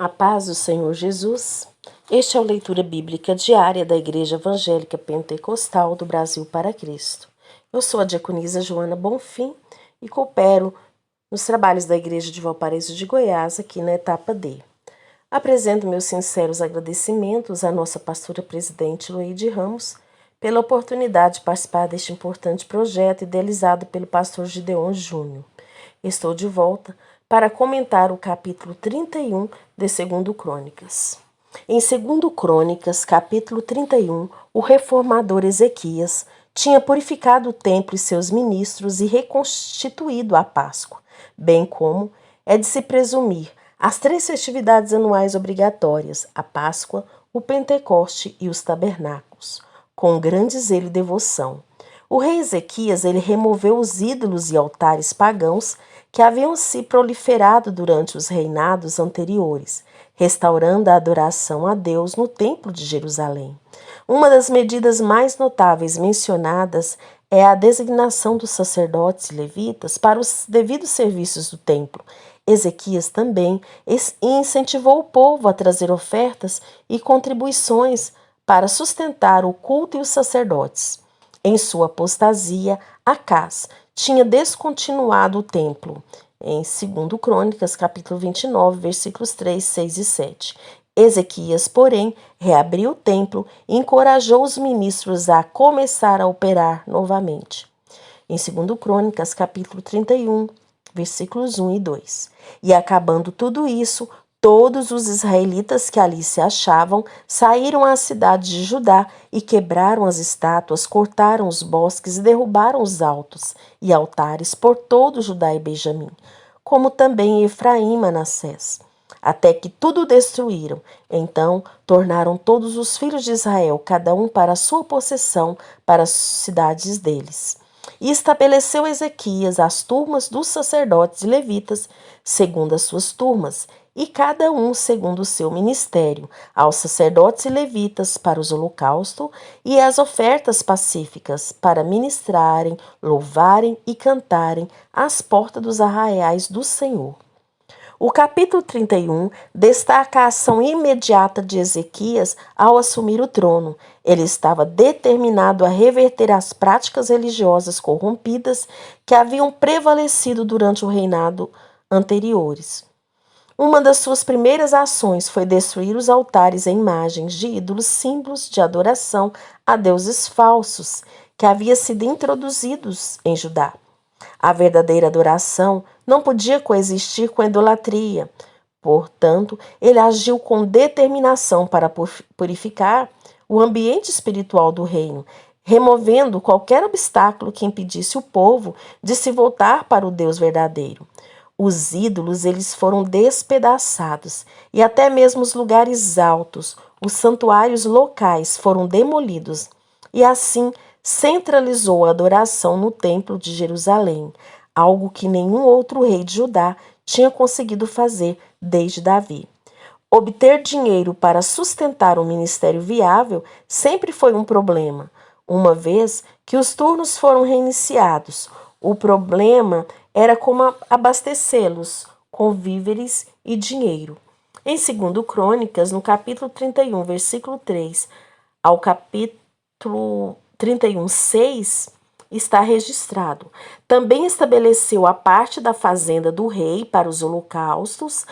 A paz do Senhor Jesus. Este é o Leitura Bíblica Diária da Igreja Evangélica Pentecostal do Brasil para Cristo. Eu sou a diaconisa Joana Bonfim e coopero nos trabalhos da Igreja de Valparaíso de Goiás, aqui na etapa D. Apresento meus sinceros agradecimentos à nossa pastora presidente Luíde Ramos pela oportunidade de participar deste importante projeto idealizado pelo pastor Gideon Júnior. Estou de volta para comentar o capítulo 31 de 2 Crônicas. Em 2 Crônicas, capítulo 31, o reformador Ezequias tinha purificado o templo e seus ministros e reconstituído a Páscoa, bem como é de se presumir as 3 festividades anuais obrigatórias, a Páscoa, o Pentecoste e os tabernáculos, com grande zelo e devoção. O rei Ezequias ele removeu os ídolos e altares pagãos que haviam se proliferado durante os reinados anteriores, restaurando a adoração a Deus no Templo de Jerusalém. Uma das medidas mais notáveis mencionadas é a designação dos sacerdotes e levitas para os devidos serviços do templo. Ezequias também incentivou o povo a trazer ofertas e contribuições para sustentar o culto e os sacerdotes. Em sua apostasia, Acás tinha descontinuado o templo. Em 2 Crônicas, capítulo 29, versículos 3, 6 e 7. Ezequias, porém, reabriu o templo e encorajou os ministros a começar a operar novamente. Em 2 Crônicas, capítulo 31, versículos 1 e 2. E acabando tudo isso, todos os israelitas que ali se achavam saíram à cidade de Judá e quebraram as estátuas, cortaram os bosques e derrubaram os altos e altares por todo Judá e Benjamim, como também Efraim e Manassés, até que tudo destruíram. Então tornaram todos os filhos de Israel, cada um para a sua possessão, para as cidades deles. E estabeleceu Ezequias as turmas dos sacerdotes e levitas, segundo as suas turmas, e cada um segundo o seu ministério, aos sacerdotes e levitas para os holocaustos e as ofertas pacíficas, para ministrarem, louvarem e cantarem às portas dos arraiais do Senhor. O capítulo 31 destaca a ação imediata de Ezequias ao assumir o trono. Ele estava determinado a reverter as práticas religiosas corrompidas que haviam prevalecido durante o reinado anteriores. Uma das suas primeiras ações foi destruir os altares e imagens de ídolos, símbolos de adoração a deuses falsos que haviam sido introduzidos em Judá. A verdadeira adoração não podia coexistir com a idolatria. Portanto, ele agiu com determinação para purificar o ambiente espiritual do reino, removendo qualquer obstáculo que impedisse o povo de se voltar para o Deus verdadeiro. Os ídolos eles foram despedaçados e até mesmo os lugares altos, os santuários locais foram demolidos e assim centralizou a adoração no Templo de Jerusalém, algo que nenhum outro rei de Judá tinha conseguido fazer desde Davi. Obter dinheiro para sustentar um ministério viável sempre foi um problema, uma vez que os turnos foram reiniciados. O problema era como abastecê-los com víveres e dinheiro. Em 2 Crônicas, no capítulo 31, versículo 3 ao capítulo 31, 6, está registrado. Também estabeleceu a parte da fazenda do rei para os holocaustos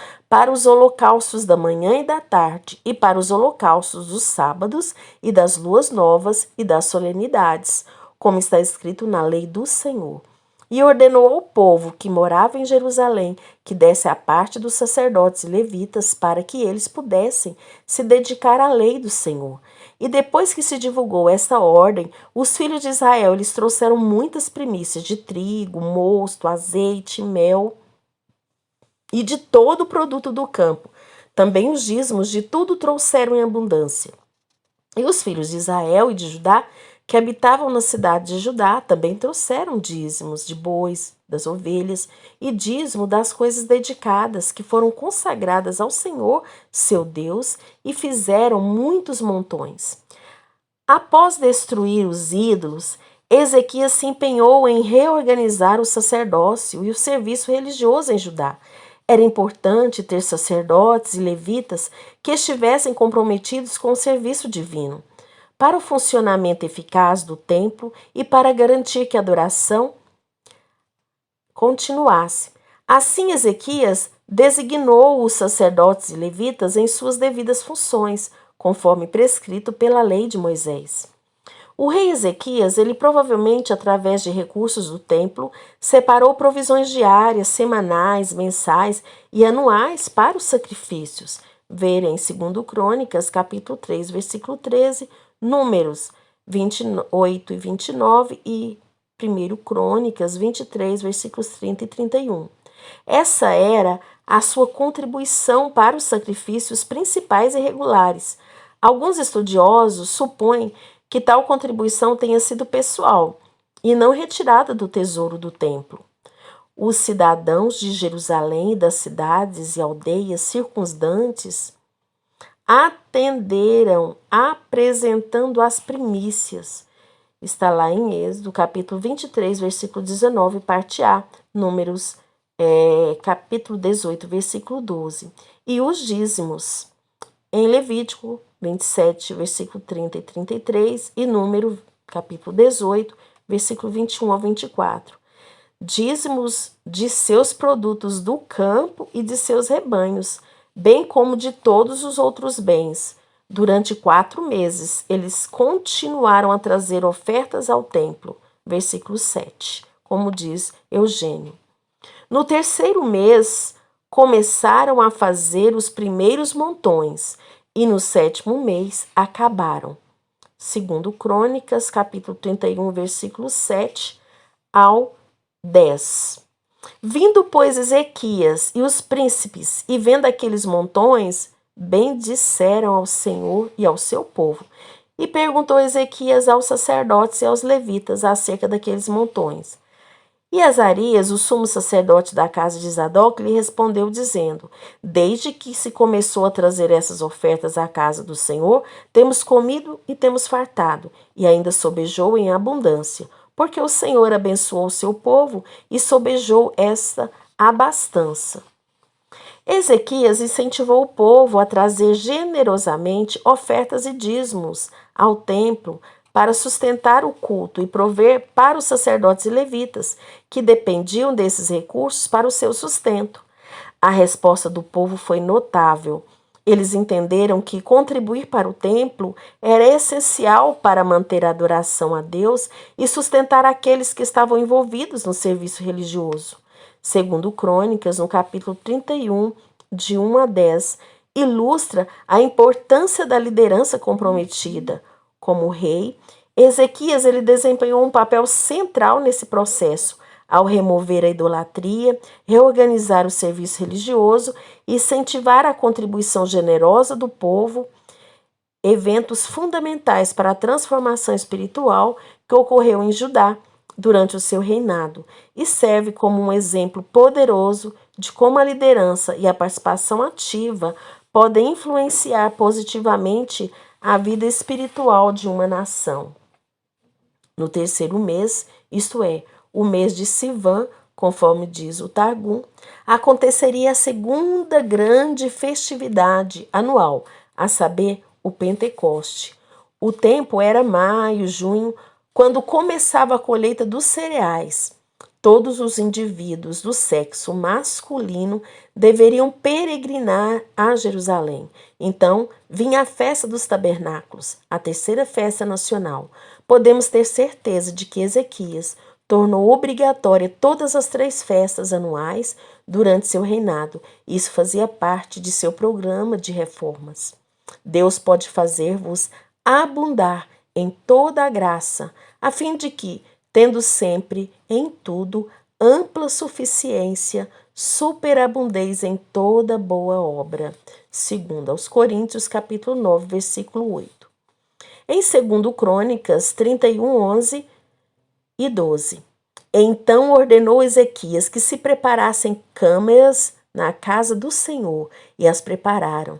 da manhã e da tarde, e para os holocaustos dos sábados e das luas novas e das solenidades, como está escrito na lei do Senhor. E ordenou ao povo que morava em Jerusalém que desse a parte dos sacerdotes e levitas para que eles pudessem se dedicar à lei do Senhor. E depois que se divulgou esta ordem, os filhos de Israel eles trouxeram muitas primícias de trigo, mosto, azeite, mel e de todo o produto do campo. Também os dízimos de tudo trouxeram em abundância. E os filhos de Israel e de Judá que habitavam na cidade de Judá também trouxeram dízimos de bois, das ovelhas e dízimo das coisas dedicadas que foram consagradas ao Senhor, seu Deus, e fizeram muitos montões. Após destruir os ídolos, Ezequias se empenhou em reorganizar o sacerdócio e o serviço religioso em Judá. Era importante ter sacerdotes e levitas que estivessem comprometidos com o serviço divino, para o funcionamento eficaz do templo e para garantir que a adoração continuasse. Assim, Ezequias designou os sacerdotes e levitas em suas devidas funções, conforme prescrito pela lei de Moisés. O rei Ezequias, ele provavelmente, através de recursos do templo, separou provisões diárias, semanais, mensais e anuais para os sacrifícios. Ver em 2 Crônicas, capítulo 3, versículo 13, Números 28 e 29 e 1 Crônicas 23, versículos 30 e 31. Essa era a sua contribuição para os sacrifícios principais e regulares. Alguns estudiosos supõem que tal contribuição tenha sido pessoal e não retirada do tesouro do templo. Os cidadãos de Jerusalém e das cidades e aldeias circundantes atenderam apresentando as primícias. Está lá em Êxodo, capítulo 23, versículo 19, parte A, Números, capítulo 18, versículo 12. E os dízimos, em Levítico 27, versículo 30 e 33, e Número, capítulo 18, versículo 21 ao 24. Dízimos de seus produtos do campo e de seus rebanhos, bem como de todos os outros bens. Durante 4 meses, eles continuaram a trazer ofertas ao templo. Versículo 7, como diz Eugênio. No 3º mês, começaram a fazer os primeiros montões, e no 7º mês acabaram. 2 Crônicas, capítulo 31, versículo 7 ao 10. Vindo, pois, Ezequias e os príncipes, e vendo aqueles montões, bendisseram ao Senhor e ao seu povo. E perguntou Ezequias aos sacerdotes e aos levitas acerca daqueles montões. E Azarias, o sumo sacerdote da casa de Zadok, lhe respondeu dizendo: Desde que se começou a trazer essas ofertas à casa do Senhor, temos comido e temos fartado, e ainda sobejou em abundância, porque o Senhor abençoou o seu povo e sobejou esta abastança. Ezequias incentivou o povo a trazer generosamente ofertas e dízimos ao templo para sustentar o culto e prover para os sacerdotes e levitas, que dependiam desses recursos para o seu sustento. A resposta do povo foi notável. Eles entenderam que contribuir para o templo era essencial para manter a adoração a Deus e sustentar aqueles que estavam envolvidos no serviço religioso. Segundo Crônicas, no capítulo 31, de 1 a 10, ilustra a importância da liderança comprometida. Como rei, Ezequias ele desempenhou um papel central nesse processo, ao remover a idolatria, reorganizar o serviço religioso e incentivar a contribuição generosa do povo, eventos fundamentais para a transformação espiritual que ocorreu em Judá durante o seu reinado, e serve como um exemplo poderoso de como a liderança e a participação ativa podem influenciar positivamente a vida espiritual de uma nação. No 3º mês, isto é, o mês de Sivan, conforme diz o Targum, aconteceria a segunda grande festividade anual, a saber, o Pentecoste. O tempo era maio, junho, quando começava a colheita dos cereais. Todos os indivíduos do sexo masculino deveriam peregrinar a Jerusalém. Então, vinha a festa dos tabernáculos, a 3ª festa nacional. Podemos ter certeza de que Ezequias tornou obrigatória todas as 3 festas anuais durante seu reinado. Isso fazia parte de seu programa de reformas. Deus pode fazer-vos abundar em toda a graça, a fim de que, tendo sempre, em tudo, ampla suficiência, superabundez em toda boa obra. 2 aos Coríntios, capítulo 9, versículo 8. Em 2 Crônicas 31, 11 e 12. Então ordenou Ezequias que se preparassem câmeras na casa do Senhor, e as prepararam.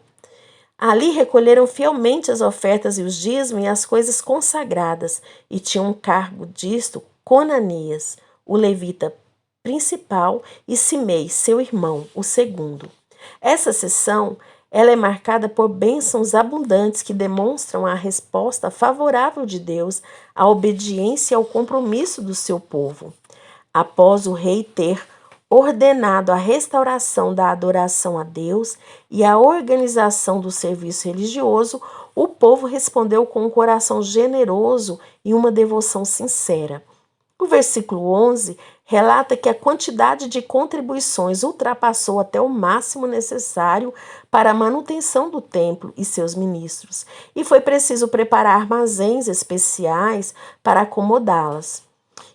Ali recolheram fielmente as ofertas e os dízimos e as coisas consagradas, e tinham um cargo disto Conanias, o levita principal, e Simei, seu irmão, o segundo. Essa seção ela é marcada por bênçãos abundantes que demonstram a resposta favorável de Deus à obediência e ao compromisso do seu povo. Após o rei ter ordenado a restauração da adoração a Deus e a organização do serviço religioso, o povo respondeu com um coração generoso e uma devoção sincera. O versículo 11 relata que a quantidade de contribuições ultrapassou até o máximo necessário para a manutenção do templo e seus ministros, e foi preciso preparar armazéns especiais para acomodá-las.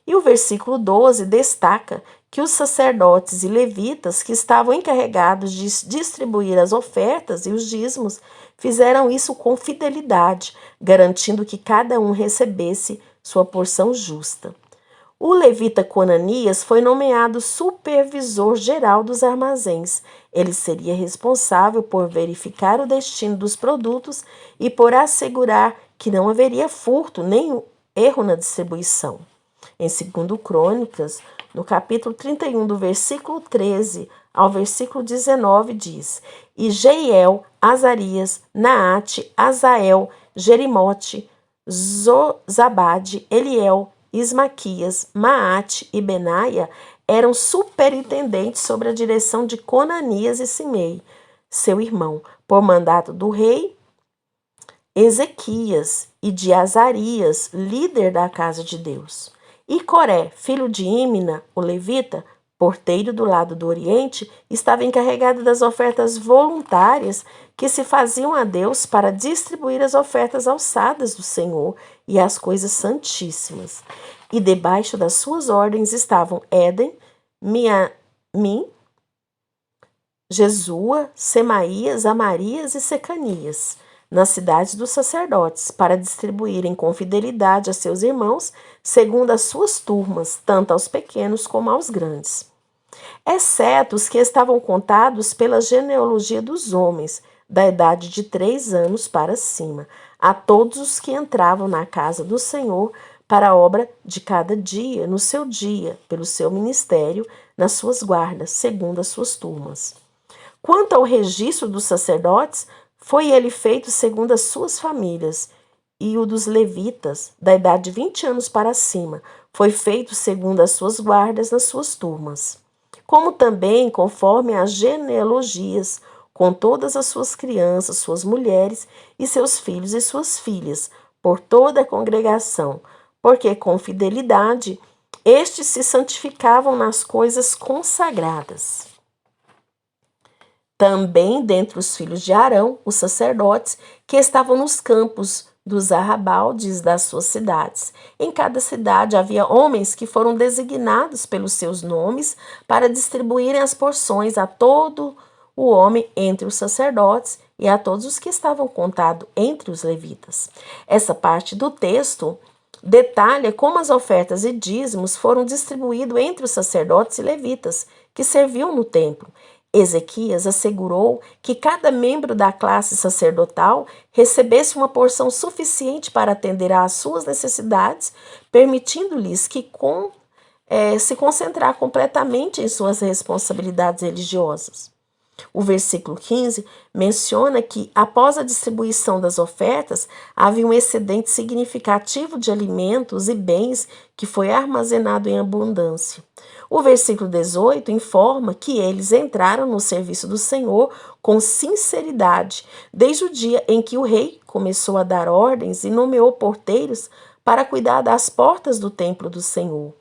E o versículo 12 destaca que os sacerdotes e levitas que estavam encarregados de distribuir as ofertas e os dízimos fizeram isso com fidelidade, garantindo que cada um recebesse sua porção justa. O levita Conanias foi nomeado supervisor geral dos armazéns. Ele seria responsável por verificar o destino dos produtos e por assegurar que não haveria furto nem erro na distribuição. Em 2 Crônicas, no capítulo 31, do versículo 13 ao versículo 19, diz: E Jeiel, Azarias, Naate, Azael, Jerimote, Zozabade, Eliel, Ismaquias, Maate e Benaia eram superintendentes sobre a direção de Conanias e Simei, seu irmão, por mandato do rei Ezequias e de Azarias, líder da casa de Deus. E Coré, filho de Ímina, o levita, porteiro do lado do Oriente, estava encarregado das ofertas voluntárias que se faziam a Deus para distribuir as ofertas alçadas do Senhor e as coisas santíssimas. E debaixo das suas ordens estavam Éden, Miamim, Jesua, Semaías, Amarias e Secanias, nas cidades dos sacerdotes, para distribuírem com fidelidade a seus irmãos, segundo as suas turmas, tanto aos pequenos como aos grandes. Exceto os que estavam contados pela genealogia dos homens, da idade de 3 anos para cima, a todos os que entravam na casa do Senhor para a obra de cada dia, no seu dia, pelo seu ministério, nas suas guardas, segundo as suas turmas. Quanto ao registro dos sacerdotes, foi ele feito segundo as suas famílias, e o dos levitas, da idade de 20 anos para cima, foi feito segundo as suas guardas nas suas turmas. Como também conforme as genealogias, com todas as suas crianças, suas mulheres e seus filhos e suas filhas, por toda a congregação, porque com fidelidade estes se santificavam nas coisas consagradas. Também dentre os filhos de Arão, os sacerdotes, que estavam nos campos dos arrabaldes das suas cidades. Em cada cidade havia homens que foram designados pelos seus nomes para distribuírem as porções a todo o homem entre os sacerdotes e a todos os que estavam contados entre os levitas. Essa parte do texto detalha como as ofertas e dízimos foram distribuídos entre os sacerdotes e levitas que serviam no templo. Ezequias assegurou que cada membro da classe sacerdotal recebesse uma porção suficiente para atender às suas necessidades, permitindo-lhes que se concentrar completamente em suas responsabilidades religiosas. O versículo 15 menciona que, após a distribuição das ofertas, havia um excedente significativo de alimentos e bens que foi armazenado em abundância. O versículo 18 informa que eles entraram no serviço do Senhor com sinceridade, desde o dia em que o rei começou a dar ordens e nomeou porteiros para cuidar das portas do templo do Senhor.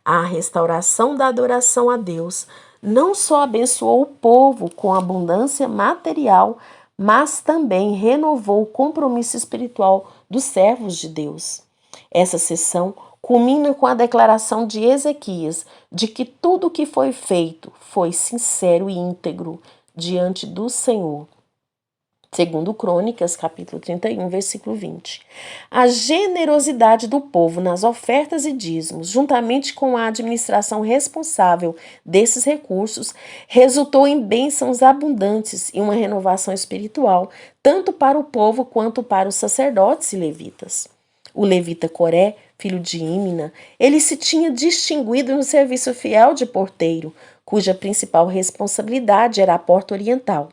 A restauração da adoração a Deus não só abençoou o povo com abundância material, mas também renovou o compromisso espiritual dos servos de Deus. Essa sessão culmina com a declaração de Ezequias de que tudo o que foi feito foi sincero e íntegro diante do Senhor. Segundo Crônicas, capítulo 31, versículo 20. A generosidade do povo nas ofertas e dízimos, juntamente com a administração responsável desses recursos, resultou em bênçãos abundantes e uma renovação espiritual, tanto para o povo quanto para os sacerdotes e levitas. O levita Coré, filho de Ímina, ele se tinha distinguido no serviço fiel de porteiro, cuja principal responsabilidade era a porta oriental.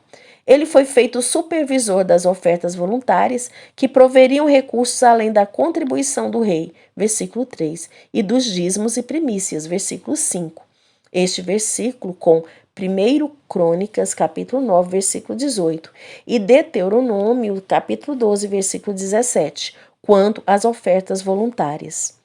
Ele foi feito supervisor das ofertas voluntárias, que proveriam recursos além da contribuição do rei, versículo 3, e dos dízimos e primícias, versículo 5. Este versículo com 1 Crônicas, capítulo 9, versículo 18, e Deuteronômio, capítulo 12, versículo 17, quanto às ofertas voluntárias.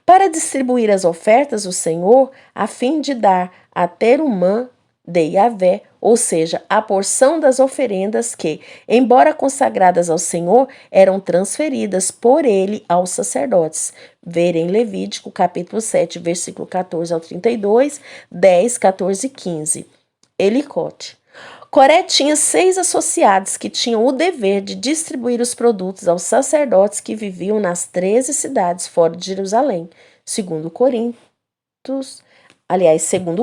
Para distribuir as ofertas, o Senhor, a fim de dar a Terumã de Yahvé, ou seja, a porção das oferendas que, embora consagradas ao Senhor, eram transferidas por ele aos sacerdotes. Ver em Levítico, capítulo 7, versículo 14 ao 32, 10, 14 e 15. Elicote. Coré tinha 6 associados que tinham o dever de distribuir os produtos aos sacerdotes que viviam nas 13 cidades fora de Jerusalém, segundo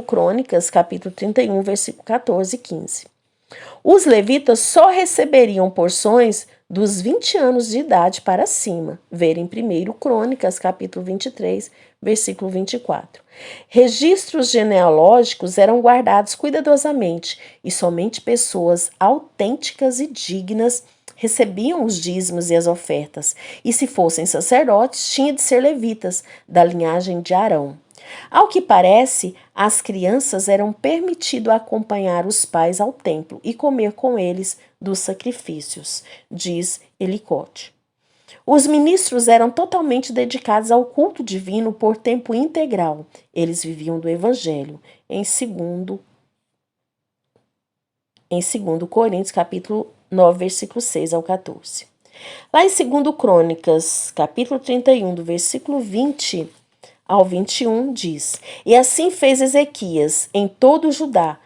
Crônicas, capítulo 31, versículo 14 e 15. Os levitas só receberiam porções dos 20 anos de idade para cima. Ver em 1 Crônicas, capítulo 23, versículo 24. Registros genealógicos eram guardados cuidadosamente e somente pessoas autênticas e dignas recebiam os dízimos e as ofertas, e se fossem sacerdotes, tinham de ser levitas, da linhagem de Arão. Ao que parece, as crianças eram permitido acompanhar os pais ao templo e comer com eles dos sacrifícios, diz Elicote. Os ministros eram totalmente dedicados ao culto divino por tempo integral. Eles viviam do evangelho, em 2 Coríntios, capítulo 9, versículo 6 ao 14. Lá em 2 Crônicas, capítulo 31, do versículo 20 ao 21, diz: E assim fez Ezequias em todo o Judá,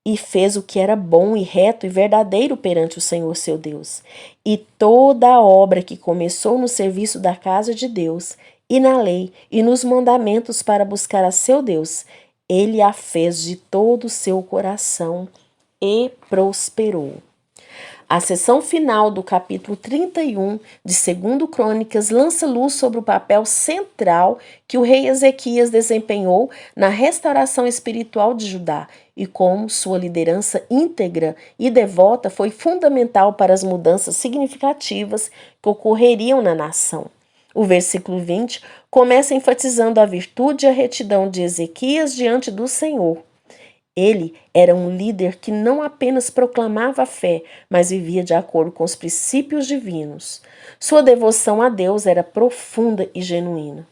e fez o que era bom e reto e verdadeiro perante o Senhor seu Deus. E toda a obra que começou no serviço da casa de Deus, e na lei, e nos mandamentos para buscar a seu Deus, ele a fez de todo o seu coração e prosperou. A seção final do capítulo 31 de 2 Crônicas lança luz sobre o papel central que o rei Ezequias desempenhou na restauração espiritual de Judá e como sua liderança íntegra e devota foi fundamental para as mudanças significativas que ocorreriam na nação. O versículo 20 começa enfatizando a virtude e a retidão de Ezequias diante do Senhor. Ele era um líder que não apenas proclamava a fé, mas vivia de acordo com os princípios divinos. Sua devoção a Deus era profunda e genuína.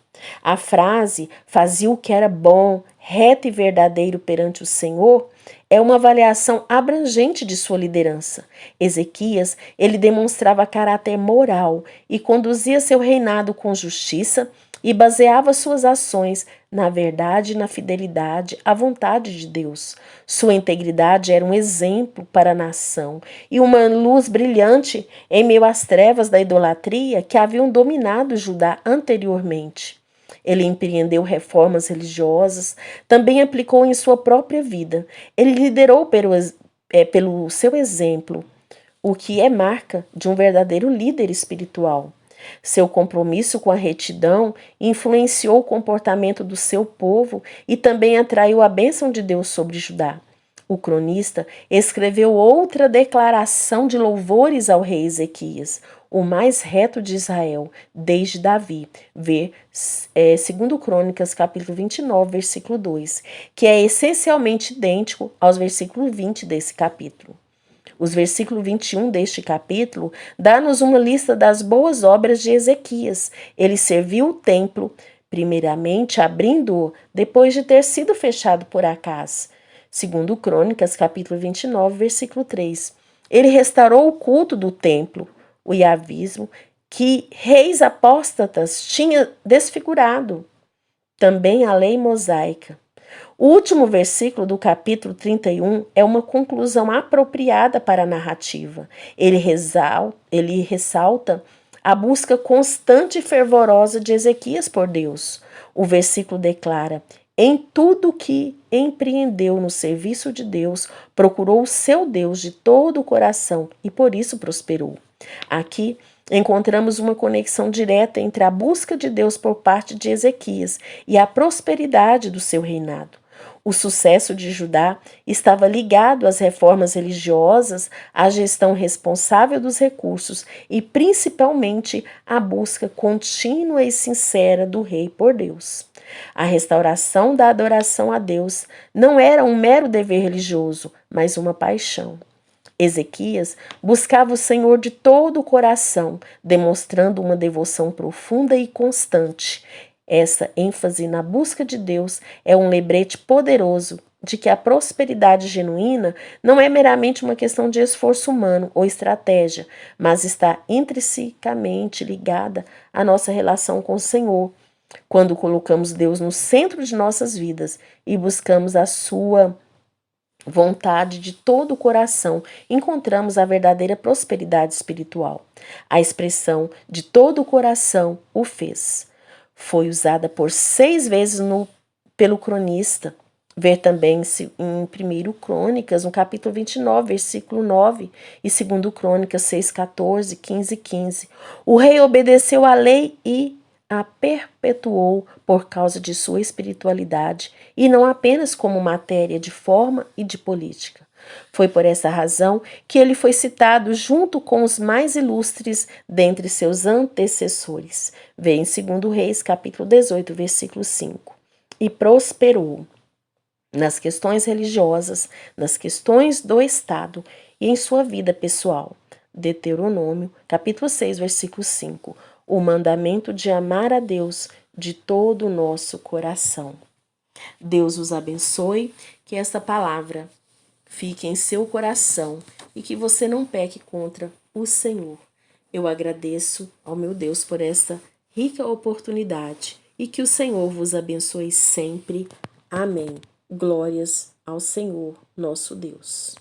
A frase "fazia o que era bom, reto e verdadeiro perante o Senhor" é uma avaliação abrangente de sua liderança. Ezequias, ele demonstrava caráter moral e conduzia seu reinado com justiça e baseava suas ações na verdade e na fidelidade à vontade de Deus. Sua integridade era um exemplo para a nação e uma luz brilhante em meio às trevas da idolatria que haviam dominado Judá anteriormente. Ele empreendeu reformas religiosas, também aplicou em sua própria vida. Ele liderou pelo seu exemplo, o que é marca de um verdadeiro líder espiritual. Seu compromisso com a retidão influenciou o comportamento do seu povo e também atraiu a bênção de Deus sobre Judá. O cronista escreveu outra declaração de louvores ao rei Ezequias, o mais reto de Israel, desde Davi. Vê 2 Crônicas, capítulo 29, versículo 2, que é essencialmente idêntico aos versículos 20 desse capítulo. Os versículos 21 deste capítulo dá-nos uma lista das boas obras de Ezequias. Ele serviu o templo, primeiramente abrindo-o, depois de ter sido fechado por Acás. 2 Crônicas, capítulo 29, versículo 3. Ele restaurou o culto do templo, o iavismo, que reis apóstatas tinham desfigurado. Também a lei mosaica. O último versículo do capítulo 31 é uma conclusão apropriada para a narrativa. Ele ressalta a busca constante e fervorosa de Ezequias por Deus. O versículo declara: em tudo que empreendeu no serviço de Deus, procurou o seu Deus de todo o coração e por isso prosperou. Aqui encontramos uma conexão direta entre a busca de Deus por parte de Ezequias e a prosperidade do seu reinado. O sucesso de Judá estava ligado às reformas religiosas, à gestão responsável dos recursos e, principalmente, à busca contínua e sincera do rei por Deus. A restauração da adoração a Deus não era um mero dever religioso, mas uma paixão. Ezequias buscava o Senhor de todo o coração, demonstrando uma devoção profunda e constante. Essa ênfase na busca de Deus é um lembrete poderoso de que a prosperidade genuína não é meramente uma questão de esforço humano ou estratégia, mas está intrinsecamente ligada à nossa relação com o Senhor. Quando colocamos Deus no centro de nossas vidas e buscamos a sua vontade de todo o coração, encontramos a verdadeira prosperidade espiritual. A expressão de todo o coração o fez foi usada por 6 vezes pelo cronista. Ver também em 1 Crônicas, no capítulo 29, versículo 9, e 2 Crônicas 6, 14, 15 15. O rei obedeceu à lei e a perpetuou por causa de sua espiritualidade e não apenas como matéria de forma e de política. Foi por essa razão que ele foi citado junto com os mais ilustres dentre seus antecessores. Vê em 2 Reis, capítulo 18, versículo 5. E prosperou nas questões religiosas, nas questões do Estado e em sua vida pessoal. Deuteronômio, capítulo 6, versículo 5. O mandamento de amar a Deus de todo o nosso coração. Deus os abençoe, que esta palavra fique em seu coração e que você não peque contra o Senhor. Eu agradeço ao meu Deus por esta rica oportunidade e que o Senhor vos abençoe sempre. Amém. Glórias ao Senhor, nosso Deus.